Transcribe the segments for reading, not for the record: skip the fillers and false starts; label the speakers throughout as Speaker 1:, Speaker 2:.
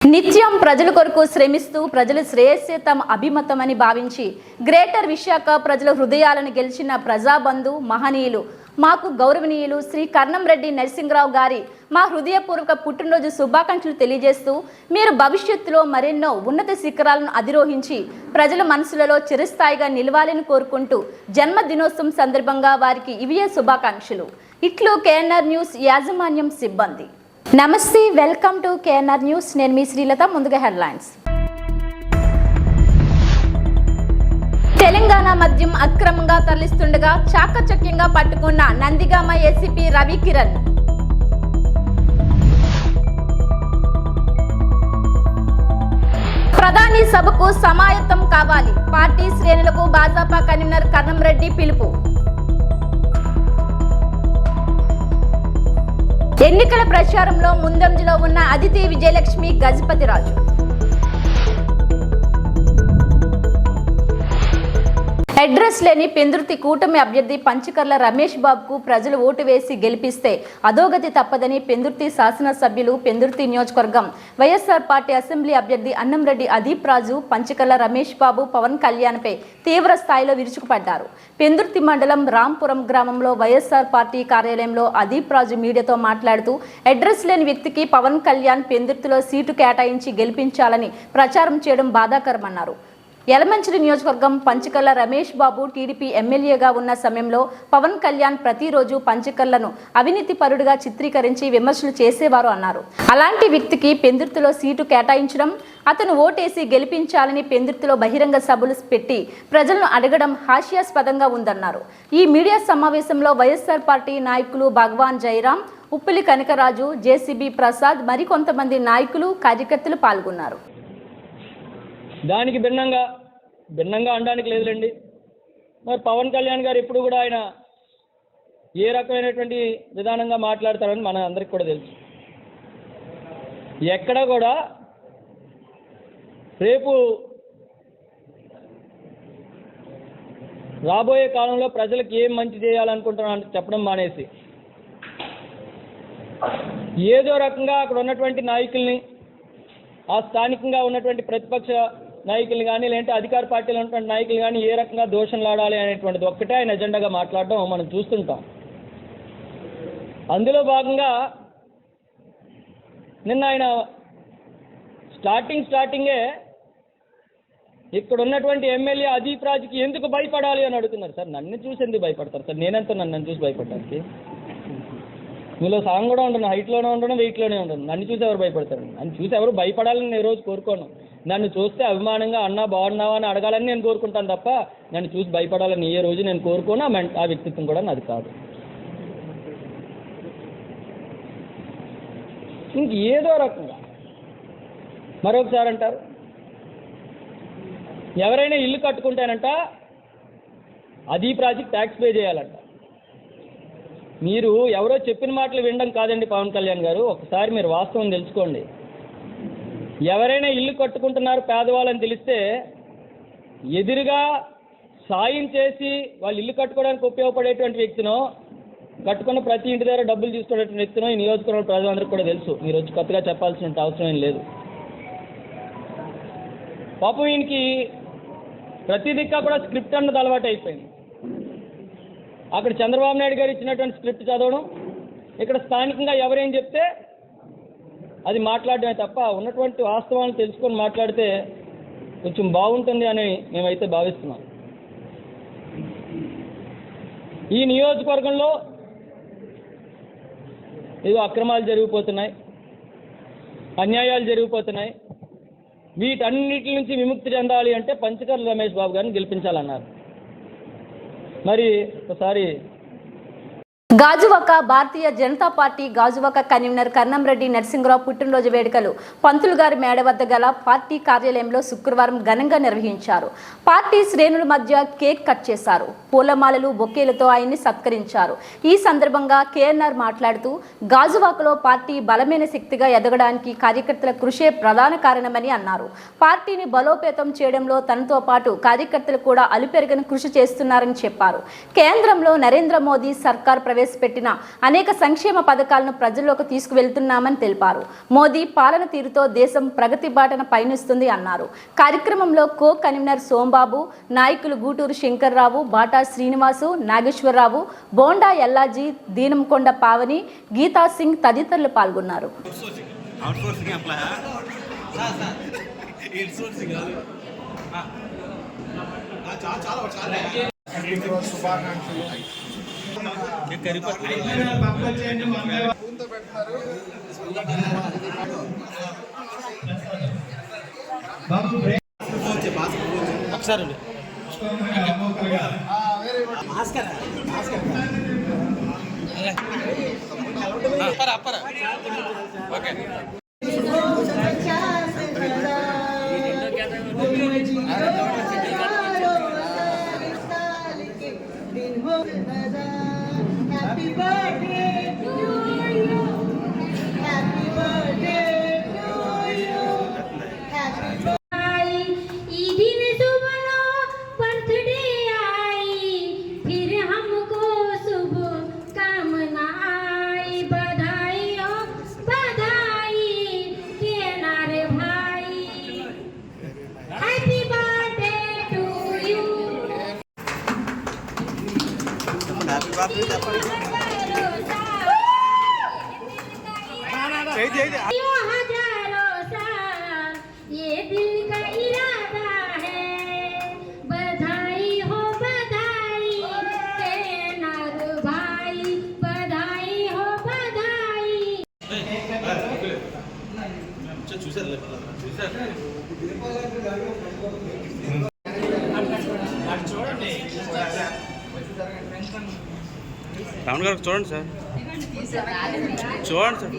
Speaker 1: నిత్యం ప్రజల కొరకు శ్రమిస్తూ ప్రజల శ్రేయస్సే తమ అభిమతమని భావించి గ్రేటర్ విశాఖ ప్రజల హృదయాలను గెలిచిన ప్రజాబంధు మహనీయులు మాకు గౌరవనీయులు శ్రీ కర్నంరెడ్డి నరసింహరావు గారి మా హృదయపూర్వక పుట్టినరోజు శుభాకాంక్షలు తెలియజేస్తూ మీరు భవిష్యత్తులో మరెన్నో ఉన్నత శిఖరాలను అధిరోహించి ప్రజల మనసులలో చిరస్థాయిగా నిలవాలని కోరుకుంటూ జన్మదినోత్సవం సందర్భంగా వారికి ఇవే శుభాకాంక్షలు. ఇట్లు కేఎన్ఆర్ న్యూస్ యాజమాన్యం సిబ్బంది. నమస్తే, వెల్కమ్ టు కేఎన్ఆర్ న్యూస్. నేను మీ శ్రీలత. ముందుగా హెడ్లైన్స్. తెలంగాణ మద్యం అక్రమంగా తరలిస్తుండగా చాకచక్యంగా పట్టుకున్న నందిగామ ఏసీపీ రవికిరణ్. ప్రధాని సభకు సమాయత్తం కావాలి, పార్టీ శ్రేణులకు భాజపా కన్వీనర్ కర్నంరెడ్డి పిలుపు. ఎన్నికల ప్రచారంలో ముందంజలో ఉన్న అదితి విజయలక్ష్మి గజపతిరాజు. అడ్రస్ లేని పెందుర్తి కూటమి అభ్యర్థి పంచకర్ల రమేష్ బాబుకు ప్రజలు ఓటు వేసి గెలిపిస్తే అధోగతి తప్పదని పెందుర్తి శాసనసభ్యులు, పెందుర్తి నియోజకవర్గం వైఎస్ఆర్ పార్టీ అసెంబ్లీ అభ్యర్థి అన్నంరెడ్డి అదీప్ రాజు పంచకర్ల రమేష్ బాబు, పవన్ కళ్యాణ్పై తీవ్ర స్థాయిలో విరుచుకుపడ్డారు. పెందుర్తి మండలం రాంపురం గ్రామంలో వైఎస్ఆర్ పార్టీ కార్యాలయంలో అదీప్ రాజు మీడియాతో మాట్లాడుతూ అడ్రస్ లేని వ్యక్తికి పవన్ కళ్యాణ్ పెందుర్తిలో సీటు కేటాయించి గెలిపించాలని ప్రచారం చేయడం బాధాకరమన్నారు. యలమంచిలి నియోజకవర్గం పంచకర్ల రమేష్ బాబు టీడీపీ ఎమ్మెల్యేగా ఉన్న సమయంలో పవన్ కళ్యాణ్ ప్రతిరోజు పంచకర్లను అవినీతి పరుడుగా చిత్రీకరించి విమర్శలు చేసేవారు అన్నారు. అలాంటి వ్యక్తికి పెందుర్తిలో సీటు కేటాయించడం, అతను ఓటేసి గెలిపించాలని పెందుర్తిలో బహిరంగ సభలు పెట్టి ప్రజలను అడగడం హాస్యాస్పదంగా ఉందన్నారు. ఈ మీడియా సమావేశంలో వైఎస్ఆర్ పార్టీ నాయకులు భగవాన్ జయరాం, ఉప్పిలి కనకరాజు, జేసీబీ ప్రసాద్, మరికొంతమంది నాయకులు, కార్యకర్తలు పాల్గొన్నారు.
Speaker 2: దానికి భిన్నంగా అనడానికి లేదులేండి. మరి పవన్ కళ్యాణ్ గారు ఎప్పుడు కూడా ఆయన ఏ రకమైనటువంటి విధానంగా మాట్లాడతారని మన అందరికి కూడా తెలుసు. ఎక్కడ కూడా రేపు రాబోయే కాలంలో ప్రజలకు ఏం మంచి చేయాలనుకుంటున్నా చెప్పడం మానేసి ఏదో రకంగా అక్కడ ఉన్నటువంటి నాయకుల్ని, ఆ స్థానికంగా ఉన్నటువంటి ప్రతిపక్ష నాయకులు కానీ, లేదంటే అధికార పార్టీలో ఉన్నటువంటి నాయకులు కానీ ఏ రకంగా దోషంలాడాలి అనేటువంటిది ఒక్కటే ఆయన ఎజెండాగా మాట్లాడడం మనం చూస్తుంటాం. అందులో భాగంగా నిన్న ఆయన స్టార్టింగే ఇక్కడ ఉన్నటువంటి ఎమ్మెల్యే అదీప్ రాజుకి ఎందుకు భయపడాలి అని అడుగుతున్నారు. సార్, నన్ను చూసి ఎందుకు భయపడతారు సార్? నేనంతా నన్ను చూసి భయపడడానికి? మీలో సాంగ్ కూడా ఉండను, హైట్లోనే ఉండను, వెయిట్లోనే ఉండను. నన్ను చూసి ఎవరు భయపడతారు? నన్ను చూసి ఎవరు భయపడాలని నేను రోజు కోరుకోను. నన్ను చూస్తే అభిమానంగా అన్నా బాగున్నావా అని అడగాలని నేను కోరుకుంటాను తప్ప నన్ను చూసి భయపడాలని ఏ రోజు నేను కోరుకోను. ఆ వ్యక్తిత్వం కూడా నాది కాదు. ఇంక ఏదో రకంగా మరొకసారి అంటారు, ఎవరైనా ఇల్లు కట్టుకుంటానంట అదీప్ రాజుకి ట్యాక్స్ పే చేయాలంట. మీరు ఎవరో చెప్పిన మాటలు వినడం కాదండి పవన్ కళ్యాణ్ గారు, ఒకసారి మీరు వాస్తవం తెలుసుకోండి. ఎవరైనా ఇల్లు కట్టుకుంటున్నారు పేదవాళ్ళని తెలిస్తే ఎదురుగా సాయం చేసి వాళ్ళు ఇల్లు కట్టుకోవడానికి ఉపయోగపడేటువంటి వ్యక్తినో, కట్టుకున్న ప్రతి ఇంటి దగ్గర డబ్బులు తీసుకునేటువంటి వ్యక్తినో ఈ నియోజకవర్గం ప్రజలందరికీ కూడా తెలుసు. మీరు వచ్చి కొత్తగా చెప్పాల్సిన అవసరం ఏం లేదు. పాపం ఈయనకి ప్రతి దిక్కా కూడా స్క్రిప్ట్ అన్నది అలవాటు అయిపోయింది. అక్కడ చంద్రబాబు నాయుడు గారు ఇచ్చినటువంటి స్క్రిప్ట్ చదవడం, ఇక్కడ స్థానికంగా ఎవరేం చెప్తే అది మాట్లాడడమే తప్ప ఉన్నటువంటి వాస్తవాలను తెలుసుకొని మాట్లాడితే కొంచెం బాగుంటుంది అని మేమైతే భావిస్తున్నాం. ఈ నియోజకవర్గంలో ఏదో అక్రమాలు జరిగిపోతున్నాయి, అన్యాయాలు జరిగిపోతున్నాయి. వీటన్నిటి నుంచి విముక్తి చెందాలి అంటే పంచకర్ల రమేష్ బాబు గారిని గెలిపించాలన్నారు. మరి ఒకసారి
Speaker 1: గాజువాక భారతీయ జనతా పార్టీ గాజువాక కన్వీనర్ కర్నంరెడ్డి నరసింహరావు పుట్టినరోజు వేడుకలు పంతులు గారి మేడ వద్ద గల పార్టీ కార్యాలయంలో శుక్రవారం ఘనంగా నిర్వహించారు. పార్టీ శ్రేణుల మధ్య కేక్ కట్ చేశారు. పూలమాలలు, బొకేలతో ఆయన్ని సత్కరించారు. ఈ సందర్భంగా కేఎన్ఆర్ మాట్లాడుతూ గాజువాకలో పార్టీ బలమైన శక్తిగా ఎదగడానికి కార్యకర్తల కృషే ప్రధాన కారణమని అన్నారు. పార్టీని బలోపేతం చేయడంలో తనతో పాటు కార్యకర్తలు కూడా అలుపెరగని కృషి చేస్తున్నారని చెప్పారు. కేంద్రంలో నరేంద్ర మోదీ సర్కార్ ప్రవేశపెట్టిన అనేక సంక్షేమ పథకాలను ప్రజల్లోకి తీసుకువెళ్తున్నామని తెలిపారు. మోదీ పాలన తీరుతో దేశం ప్రగతి బాటన పయనిస్తుంది అన్నారు. కార్యక్రమంలో కో కన్వీనర్ సోంబాబు, నాయకులు గూటూరు శంకర్రావు, బాటా శ్రీనివాసు, నాగేశ్వరరావు, బోండా ఎల్లాజీ, దీనంకొండ పావని, గీతా సింగ్ తదితరులు పాల్గొన్నారు.
Speaker 3: Happy birthday to you. Happy birthday to you. Happy birthday. ई दिन सुबह बर्थडे आई, फिर हमको शुभ कामना आई. बधाई हो बधाई के नारे भाई. Happy birthday to you. हजारों साल ये दिल का इरादा है. बधाई हो बधाई के नार भाई. बधाई हो बधाई.
Speaker 4: రావణ్ గారు చూడండి సార్, చూడండి సార్.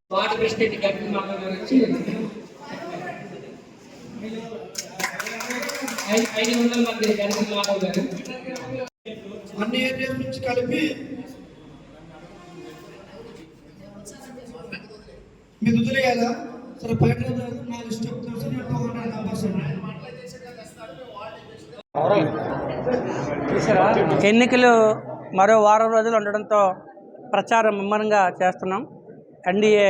Speaker 5: స్మార్ట్ ప్రెసిడెంట్ గట్టి మాట గురించి 500 మంది గట్టి మాధవ్ గారు
Speaker 6: అన్ని ఏరియాస్ నుంచి కలిపి మీరు వదిలేయాలా సరే బయట నా లిస్ట్ సార్ 200 నంబర్స్
Speaker 7: ఎన్నికలు మరో వారం రోజులు ఉండడంతో ప్రచారం ముమ్మరంగా చేస్తున్నాం. ఎన్డీఏ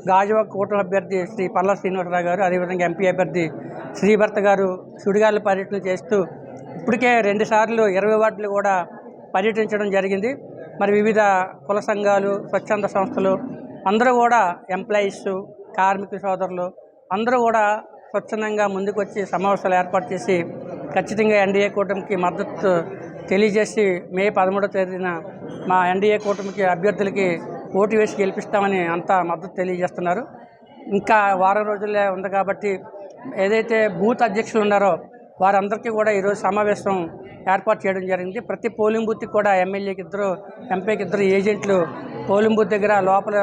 Speaker 7: గాజువాక కూటమి అభ్యర్థి శ్రీ పల్లా శ్రీనివాసరావు గారు, అదేవిధంగా ఎంపీ అభ్యర్థి శ్రీభర్త గారు సుడిగాలి పర్యటన చేస్తూ ఇప్పటికే 2 సార్లు 20 వార్డులు కూడా పర్యటించడం జరిగింది. మరి వివిధ కుల సంఘాలు, స్వచ్ఛంద సంస్థలు అందరూ కూడా, ఎంప్లాయీస్, కార్మిక సోదరులు అందరూ కూడా స్వచ్ఛందంగా ముందుకు వచ్చి సమావేశాలు ఏర్పాటు చేసి ఖచ్చితంగా ఎన్డీఏ కూటమికి మద్దతు తెలియజేసి మే 13వ తేదీన మా ఎన్డీఏ కూటమికి అభ్యర్థులకి ఓటు వేసి గెలిపిస్తామని అంతా మద్దతు తెలియజేస్తున్నారు. ఇంకా వారం రోజులే ఉంది కాబట్టి ఏదైతే బూత్ అధ్యక్షులు ఉన్నారో వారందరికీ కూడా ఈరోజు సమావేశం ఏర్పాటు చేయడం జరిగింది. ప్రతి పోలింగ్ బూత్కి కూడా ఎమ్మెల్యేకి 2, ఎంపీకి 2 ఏజెంట్లు పోలింగ్ బూత్ దగ్గర లోపల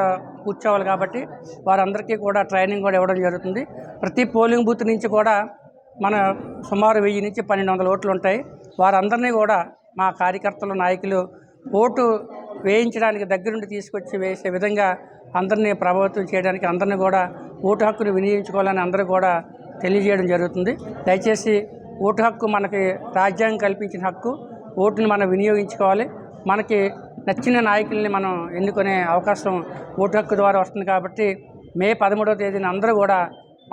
Speaker 7: కూర్చోవాలి కాబట్టి వారందరికీ కూడా ట్రైనింగ్ కూడా ఇవ్వడం జరుగుతుంది. ప్రతి పోలింగ్ బూత్ నుంచి కూడా మన సుమారు 1000 నుంచి 1200 ఓట్లు ఉంటాయి. వారందరినీ కూడా మా కార్యకర్తలు, నాయకులు ఓటు వేయించడానికి దగ్గరుండి తీసుకొచ్చి వేసే విధంగా అందరినీ ప్రభావితం చేయడానికి, అందరినీ కూడా ఓటు హక్కును వినియోగించుకోవాలని అందరూ కూడా తెలియజేయడం జరుగుతుంది. దయచేసి ఓటు హక్కు మనకి రాజ్యాంగం కల్పించిన హక్కు. ఓటుని మనం వినియోగించుకోవాలి. మనకి నచ్చిన నాయకుల్ని మనం ఎన్నుకునే అవకాశం ఓటు హక్కు ద్వారా వస్తుంది కాబట్టి మే 13వ తేదీన అందరూ కూడా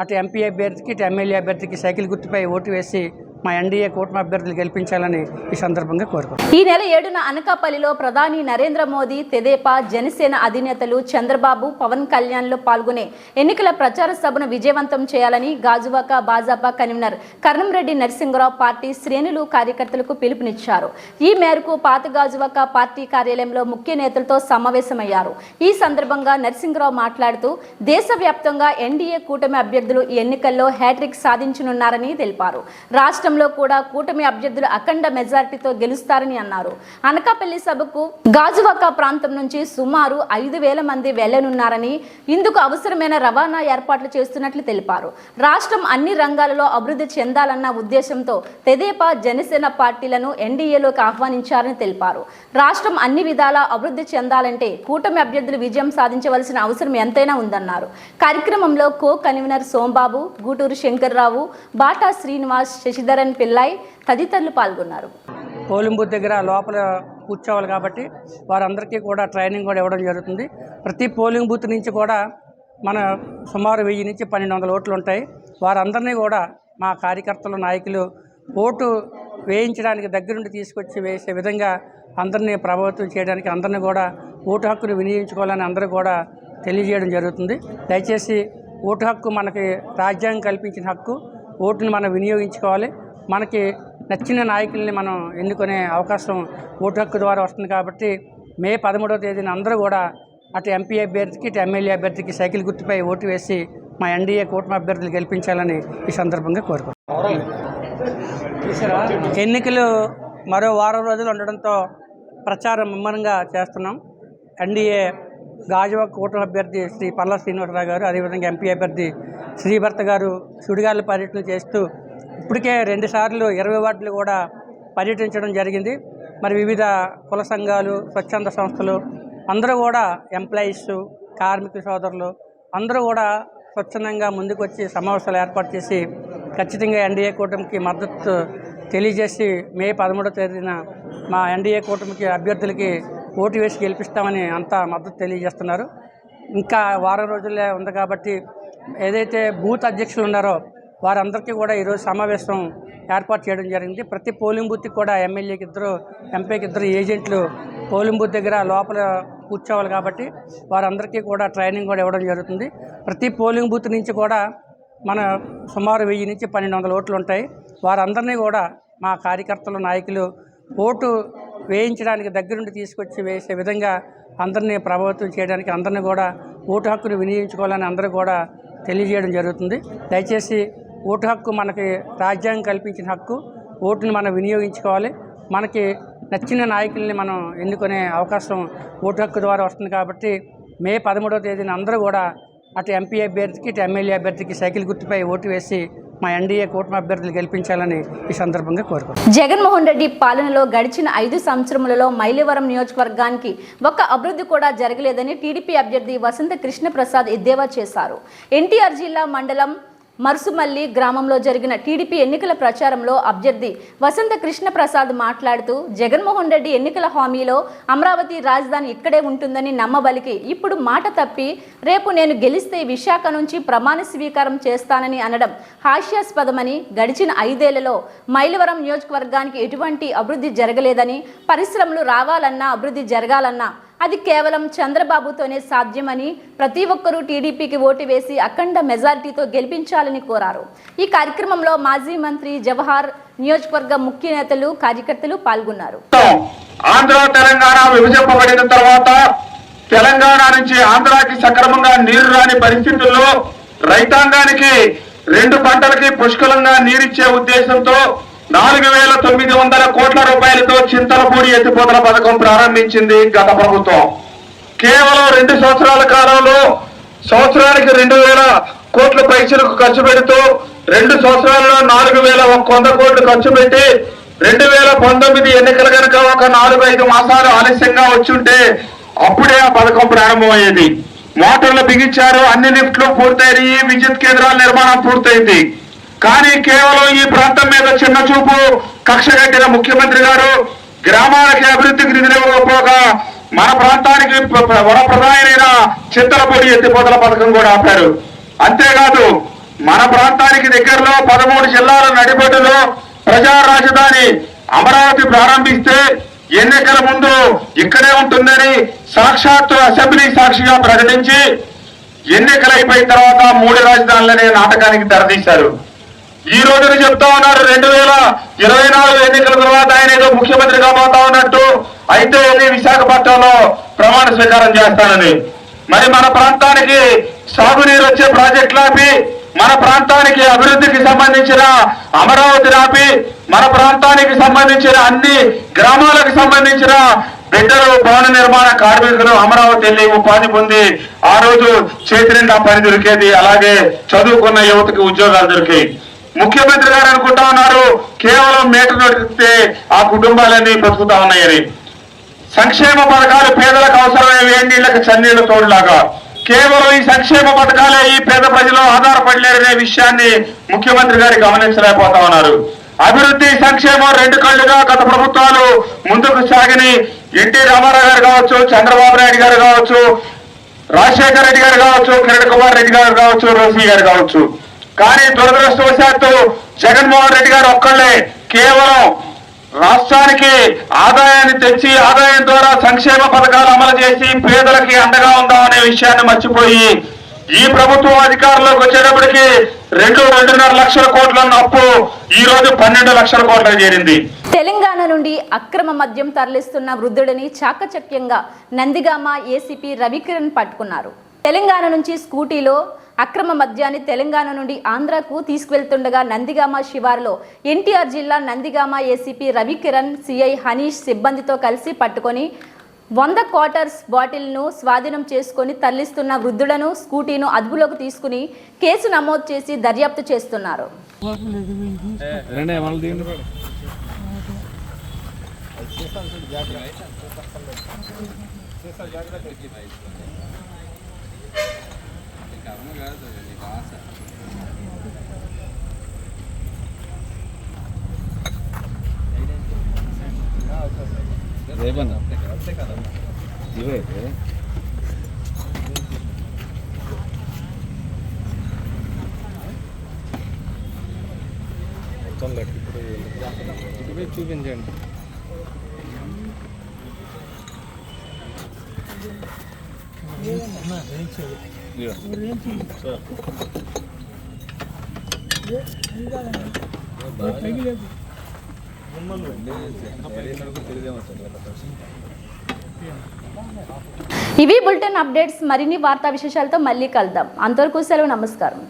Speaker 7: అటు ఎంపీ అభ్యర్థికి, ఇటు ఎమ్మెల్యే అభ్యర్థికి సైకిల్ గుర్తుపై ఓటు వేసి మా ఎన్డీఏ కూటమి అభ్యర్థులు గెలిపించాలని ఈ సందర్భంగా కోరుకుంటున్నాను.
Speaker 1: ఈ నెల 7న అనకాపల్లిలో ప్రధాని నరేంద్ర మోదీ, తెదేపా, జనసేన అధినేతలు చంద్రబాబు, పవన్ కళ్యాణ్లు పాల్గొనే ఎన్నికల ప్రచార సభను విజయవంతం చేయాలని గాజువాక భాజపా కన్వీనర్ కర్నంరెడ్డి నరసింగరావు పార్టీ శ్రేణులు, కార్యకర్తలకు పిలుపునిచ్చారు. ఈ మేరకు పాత గాజువాక పార్టీ కార్యాలయంలో ముఖ్య నేతలతో సమావేశమయ్యారు. ఈ సందర్భంగా నరసింగరావు మాట్లాడుతూ దేశవ్యాప్తంగా ఎన్డీఏ కూటమి అభ్యర్థులు ఈ ఎన్నికల్లో హ్యాట్రిక్ సాధించనున్నారని తెలిపారు. రాష్ట్ర రాష్ట్రంలో కూడా కూటమి అభ్యర్థులు అఖండ మెజారిటీతో గెలుస్తారని అన్నారు. అనకాపల్లి సభకు గాజువాక ప్రాంతం నుంచి సుమారు 5,000 మంది వెళ్లనున్నారని, ఇందుకు అవసరమైన రవాణా ఏర్పాట్లు చేస్తున్నట్లు తెలిపారు. రాష్ట్రం అన్ని రంగాలలో అభివృద్ధి చెందాలన్న ఉద్దేశంతో తెదేపా, జనసేన పార్టీలను ఎన్డీఏలోకి ఆహ్వానించారని తెలిపారు. రాష్ట్రం అన్ని విధాలా అభివృద్ధి చెందాలంటే కూటమి అభ్యర్థులు విజయం సాధించవలసిన అవసరం ఎంతైనా ఉందన్నారు. కార్యక్రమంలో కో కన్వీనర్ సోంబాబు, గూటూరు శంకర్రావు, బాటా శ్రీనివాస్, శశిధరన్ పిల్లై తదితరులు పాల్గొన్నారు.
Speaker 7: పోలింగ్ బూత్ దగ్గర లోపల కూర్చోవాలి కాబట్టి వారందరికీ కూడా ట్రైనింగ్ కూడా ఇవ్వడం జరుగుతుంది. ప్రతి పోలింగ్ బూత్ నుంచి కూడా మన సుమారు 1000 నుంచి 1200 ఓట్లు ఉంటాయి. వారందరినీ కూడా మా కార్యకర్తలు, నాయకులు ఓటు వేయించడానికి దగ్గరుండి తీసుకొచ్చి వేసే విధంగా అందరినీ ప్రభావితం చేయడానికి, అందరినీ కూడా ఓటు హక్కును వినియోగించుకోవాలని అందరూ కూడా తెలియజేయడం జరుగుతుంది. దయచేసి ఓటు హక్కు మనకి రాజ్యాంగం కల్పించిన హక్కు. ఓటుని మనం వినియోగించుకోవాలి. మనకి నచ్చిన నాయకుల్ని మనం ఎన్నుకునే అవకాశం ఓటు హక్కు ద్వారా వస్తుంది. కాబట్టి మే 13వ తేదీన అందరూ కూడా అటు ఎంపీ అభ్యర్థికి, ఇటు ఎమ్మెల్యే అభ్యర్థికి సైకిల్ గుర్తుపై ఓటు వేసి మా ఎన్డీఏ కూటమి అభ్యర్థులు గెలిపించాలని ఈ సందర్భంగా కోరుకుంటున్నాం. ఎన్నికలు మరో వారం రోజులు ఉండడంతో ప్రచారం ముమ్మరంగా చేస్తున్నాం. ఎన్డీఏ గాజువాక కూటమి అభ్యర్థి శ్రీ పల్లా శ్రీనివాసరావు గారు, అదేవిధంగా ఎంపీ అభ్యర్థి శ్రీభర్త గారు సుడిగాలి పర్యటన చేస్తూ ఇప్పటికే 2 సార్లు 20 వార్డులు కూడా పర్యటించడం జరిగింది. మరి వివిధ కుల సంఘాలు, స్వచ్ఛంద సంస్థలు అందరూ కూడా, ఎంప్లాయీస్, కార్మిక సోదరులు అందరూ కూడా స్వచ్ఛందంగా ముందుకు వచ్చి సమావేశాలు ఏర్పాటు చేసి ఖచ్చితంగా ఎన్డీఏ కూటమికి మద్దతు తెలియజేసి మే 13వ తేదీన మా ఎన్డీఏ కూటమికి అభ్యర్థులకి ఓటు వేసి గెలిపిస్తామని అంతా మద్దతు తెలియజేస్తున్నారు. ఇంకా వారం రోజులే ఉంది కాబట్టి ఏదైతే బూత్ అధ్యక్షులు ఉన్నారో వారందరికీ కూడా ఈరోజు సమావేశం ఏర్పాటు చేయడం జరిగింది. ప్రతి పోలింగ్ బూత్కి కూడా ఎమ్మెల్యేకి 2, ఎంపీకి 2 ఏజెంట్లు పోలింగ్ బూత్ దగ్గర లోపల కూర్చోవాలి కాబట్టి వారందరికీ కూడా ట్రైనింగ్ కూడా ఇవ్వడం జరుగుతుంది. ప్రతి పోలింగ్ బూత్ నుంచి కూడా మన సుమారు 1000 నుంచి 1200 ఓట్లు ఉంటాయి. వారందరినీ కూడా మా కార్యకర్తలు, నాయకులు ఓటు వేయించడానికి దగ్గరుండి తీసుకొచ్చి వేసే విధంగా అందరినీ ప్రభావితం చేయడానికి, అందరినీ కూడా ఓటు హక్కును వినియోగించుకోవాలని అందరూ కూడా తెలియజేయడం జరుగుతుంది. దయచేసి ఓటు హక్కు మనకి రాజ్యాంగం కల్పించిన హక్కు. ఓటుని మనం వినియోగించుకోవాలి. మనకి నచ్చిన నాయకుల్ని మనం ఎన్నుకునే అవకాశం ఓటు హక్కు ద్వారా వస్తుంది. కాబట్టి మే 13వ తేదీన అందరూ కూడా అటు ఎంపీ అభ్యర్థికి, ఇటు ఎమ్మెల్యే అభ్యర్థికి సైకిల్ గుర్తుపై ఓటు వేసి మా ఎన్డీఏ కూటమి అభ్యర్థులు గెలిపించాలని ఈ సందర్భంగా కోరుకుంటున్నాం.
Speaker 1: జగన్మోహన్ రెడ్డి పాలనలో గడిచిన 5 సంవత్సరములలో మైలవరం నియోజకవర్గానికి ఒక్క అభివృద్ధి కూడా జరగలేదని టీడీపీ అభ్యర్థి వసంత కృష్ణప్రసాద్ ఎద్దేవా చేశారు. ఎన్టీఆర్ జిల్లా మండలం మరుసుమల్లి గ్రామంలో జరిగిన టీడీపీ ఎన్నికల ప్రచారంలో అభ్యర్థి వసంత కృష్ణప్రసాద్ మాట్లాడుతూ జగన్మోహన్ రెడ్డి ఎన్నికల హామీలో అమరావతి రాజధాని ఇక్కడే ఉంటుందని నమ్మబలికి ఇప్పుడు మాట తప్పి రేపు నేను గెలిస్తే విశాఖ నుంచి ప్రమాణ స్వీకారం చేస్తానని అనడం హాస్యాస్పదమని, గడిచిన 5 ఏళ్లలో మైలవరం నియోజకవర్గానికి ఎటువంటి అభివృద్ధి జరగలేదని, పరిశ్రమలు రావాలన్నా అభివృద్ధి జరగాలన్నా అది కేవలం చంద్రబాబుతోనే సాధ్యమని, ప్రతి ఒక్కరూ టీడీపీకి ఓటు వేసి అఖండ మెజారిటీతో గెలిపించాలని కోరారు. ఈ కార్యక్రమంలో మాజీ మంత్రి జవహర్, నియోజకవర్గ ముఖ్య నేతలు, కార్యకర్తలు పాల్గొన్నారు.
Speaker 4: ఆంధ్ర తెలంగాణ విభజింపబడిన తర్వాత తెలంగాణ నుంచి ఆంధ్రాకి సక్రమంగా నీరు రాని పరిస్థితుల్లో రైతాంగానికి 2 పంటలకి పుష్కలంగా నీరిచ్చే ఉద్దేశంతో 4,900 కోట్ల రూపాయలతో చింతలపూడి ఎత్తిపోతల పథకం ప్రారంభించింది గత ప్రభుత్వం. కేవలం 2 సంవత్సరాల కాలంలో సంవత్సరానికి 2,000 కోట్ల పైసలకు ఖర్చు పెడుతూ 2 సంవత్సరాల్లో 4,100 కోట్లు ఖర్చు పెట్టి 2019 ఎన్నికలు కనుక ఒక 4-5 మాసాలు ఆలస్యంగా వచ్చుంటే అప్పుడే ఆ పథకం ప్రారంభమయ్యేది. మోటార్లు బిగించారు, అన్ని లిఫ్ట్లు పూర్తయ్యాయి, విద్యుత్ కేంద్రాల నిర్మాణం పూర్తయింది. కానీ కేవలం ఈ ప్రాంతం మీద చిన్న చూపు కక్ష కట్టిన ముఖ్యమంత్రి గారు గ్రామాలకి అభివృద్ధికి నిధులు ఇవ్వకపోగా మన ప్రాంతానికి వరప్రధానమైన చింతలపూడి ఎత్తిపోతల పథకం కూడా ఆపారు. అంతేకాదు మన ప్రాంతానికి దగ్గరలో 13 జిల్లాల నడిబొడ్డులో ప్రజా రాజధాని అమరావతి ప్రారంభిస్తే ఎన్నికల ముందు ఇక్కడే ఉంటుందని సాక్షాత్తు అసెంబ్లీ సాక్షిగా ప్రకటించి ఎన్నికలైపోయిన తర్వాత 3 రాజధానులనే నాటకానికి తెరదీశారు. ఈ రోజున చెప్తా ఉన్నారు 2024 ఎన్నికల తర్వాత ఆయన ఏదో ముఖ్యమంత్రిగా పోతా ఉన్నట్టు, అయితే విశాఖపట్నంలో ప్రమాణ స్వీకారం చేస్తానని. మరి మన ప్రాంతానికి సాగునీరు వచ్చే ప్రాజెక్టులు ఆపి మన ప్రాంతానికి అభివృద్ధికి సంబంధించిన అమరావతి ఆపి మన ప్రాంతానికి సంబంధించిన అన్ని గ్రామాలకు సంబంధించిన బిడ్డలు భవన నిర్మాణ కార్మికులు అమరావతి వెళ్ళి ఉపాధి పొంది ఆ రోజు చేతి నిండా పని దొరికేది, అలాగే చదువుకున్న యువతకి ఉద్యోగాలు దొరికాయి. ముఖ్యమంత్రి గారు అనుకుంటా ఉన్నారు కేవలం మీటర్ నడిపితే ఆ కుటుంబాలన్నీ బతుకుతా ఉన్నాయని. సంక్షేమ పథకాలు పేదలకు అవసరమైన వేడి నీళ్లకు చన్నీళ్ల తోడులాగా కేవలం ఈ సంక్షేమ పథకాలే ఈ పేద ప్రజలు ఆధారపడలేరనే విషయాన్ని ముఖ్యమంత్రి గారు గమనించలేకపోతా ఉన్నారు. అభివృద్ధి సంక్షేమం రెండు కళ్ళుగా గత ప్రభుత్వాలు ముందుకు సాగిని ఎన్టీ రామారావు గారు కావచ్చు, చంద్రబాబు నాయుడు గారు కావచ్చు, రాజశేఖర రెడ్డి గారు కావచ్చు, కిరణ్ కుమార్ రెడ్డి గారు కావచ్చు, రోసీ గారు కావచ్చు. కానీ దురదృష్టవశాత్తు జగన్మోహన్ రెడ్డి గారు ఒక్కళ్ళే కేవలం రాష్ట్రానికి ఆదాయాన్ని తెచ్చి ఆదాయం ద్వారా సంక్షేమ పథకాలు అమలు చేసి పేదలకి అండగా ఉందామనే విషయాన్ని మర్చిపోయి ఈ ప్రభుత్వం అధికారంలోకి వచ్చేటప్పటికి 2.5 లక్షల కోట్ల అప్పు ఈ రోజు 12 లక్షల కోట్లకు చేరింది.
Speaker 1: తెలంగాణ నుండి అక్రమ మద్యం తరలిస్తున్న వృద్ధుడిని చాకచక్యంగా నందిగామ ఏసీపీ రవికిరణ్ పట్టుకున్నారు. తెలంగాణ నుంచి స్కూటీలో అక్రమ మద్యాన్ని తెలంగాణ నుండి ఆంధ్రాకు తీసుకువెళ్తుండగా నందిగామ శివారులో ఎన్టీఆర్ జిల్లా నందిగామ ఏసీపీ రవికిరణ్, సిఐ హనీష్ సిబ్బందితో కలిసి పట్టుకొని 100 క్వార్టర్స్ బాటిల్ను స్వాధీనం చేసుకొని తరలిస్తున్న వృద్ధులను స్కూటీను అదుపులోకి తీసుకుని కేసు నమోదు చేసి దర్యాప్తు చేస్తున్నారు.
Speaker 2: చూపించండి.
Speaker 1: ఇవి బులెటిన్ అప్డేట్స్. మరిన్ని వార్తా విశేషాలతో మళ్ళీ కలుద్దాం. అంతవరకు సెలవు. నమస్కారం.